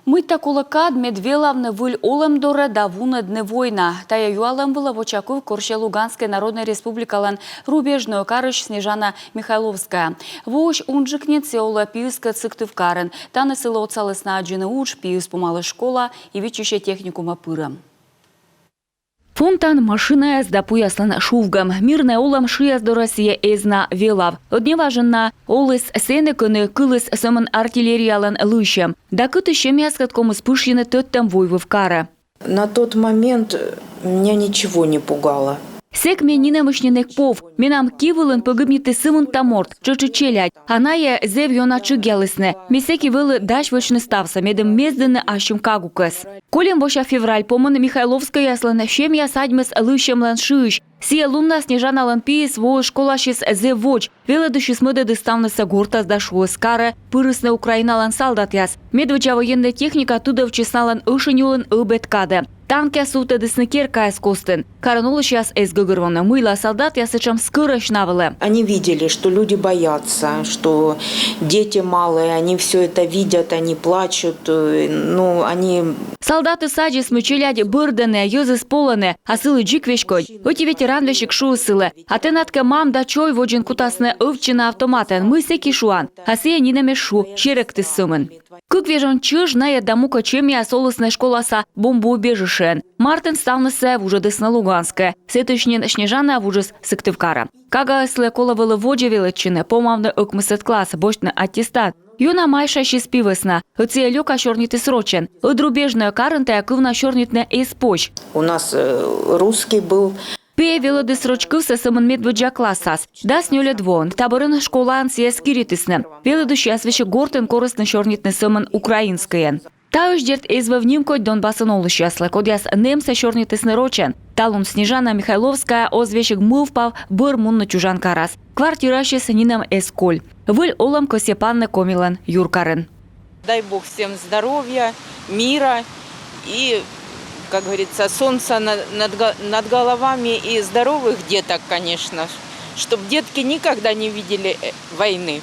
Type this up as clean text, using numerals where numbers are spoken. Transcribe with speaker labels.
Speaker 1: Мытта кулакад медвелавны выль олым доре давуны дны война. Тая юалым было в очаку в Корше Луганской Народной Республикалан рубежную карыш Снежана Михайловская. Вош унжикнет сеула пиюска цыктывкарын. Таны сыло оцалысна аджины уч пиюс помалы школа и вичуще техникума пырам. Фонтан машина с допуяслан шувгам. Мирная олам шияс до Россия эзна велав. Одневаженна олыс сенекыны кылыс сымын артиллериялан лыщем. Да кыты щемяскат комыс пышьины төттем войвы кара.
Speaker 2: На тот момент меня ничего не пугало.
Speaker 1: Сек менина мышненек пов. Менам кивылын погибниты сымын таморт. Чечелять. Аная зев йона чыгялысне. Месеки вылы даш вычны ставса. Медем мездыны ащым кагукас. Колем воша февраль помын Михайловская яслана щемья садьмыс лыщем лан шыш. Сия лунна Снежана лан пиес во школашис зев воч. Веледышис мыды дыставныса гортас дашуыс кара. Пырысны Украина лан солдат яс. Медвыча военная техника туда вчесналан ышынюлын ыбеткаде. Танки сута деснекер каес костен. Каранулы сейчас эсгыгырвана мыла солдат ясычам скырыш навылы.
Speaker 2: Они видели, что люди боятся, что дети малые, они все это видят, они плачут, они...
Speaker 1: Солдаты саджи смычеляди бырдене, юзы сполане, а сылы джиквешкой. Оти ветеран вешик шуысылы. А тенатка мам да чой воджин кутасне овчина автоматен, мы секи шуан. А сия нинаме шу, щерек ты сымын. Кык вежон чыж ная дамука чемья солысная школаса бомбоубежишен. Мартин ставнысе в уже десна Луганская. Сетышнин Снежана в ужас Сыктывкара. Кага сле коловылы воджа величины, помавны ыкмысет класс, бочный аттестат. Юна майша щиспивесна. Оце люка шорнити срочен. Одрубежная карента кывна шорнитне эспоч.
Speaker 2: У нас русский был.
Speaker 1: Пе велоды срочкывся сымын медведжа классас. Да снюле двон. Таборын школан сие скиритисне. Велоды щас вещи гортен корыстны шорнитны сымын украинскаен. Тауш дерт эзве внимкой Донбассын олы щаслы. Кодяс немсе шорнитысны рочен. Талун Снежана Михайловская озвещик мывпав быр мунны чужан карас. Квартиращи сынинам эсколь. Выль олам Косепанны комилан юркарын.
Speaker 3: Дай Бог всем здоровья, мира и, как говорится, солнца над головами и здоровых деток, конечно, чтобы детки никогда не видели войны.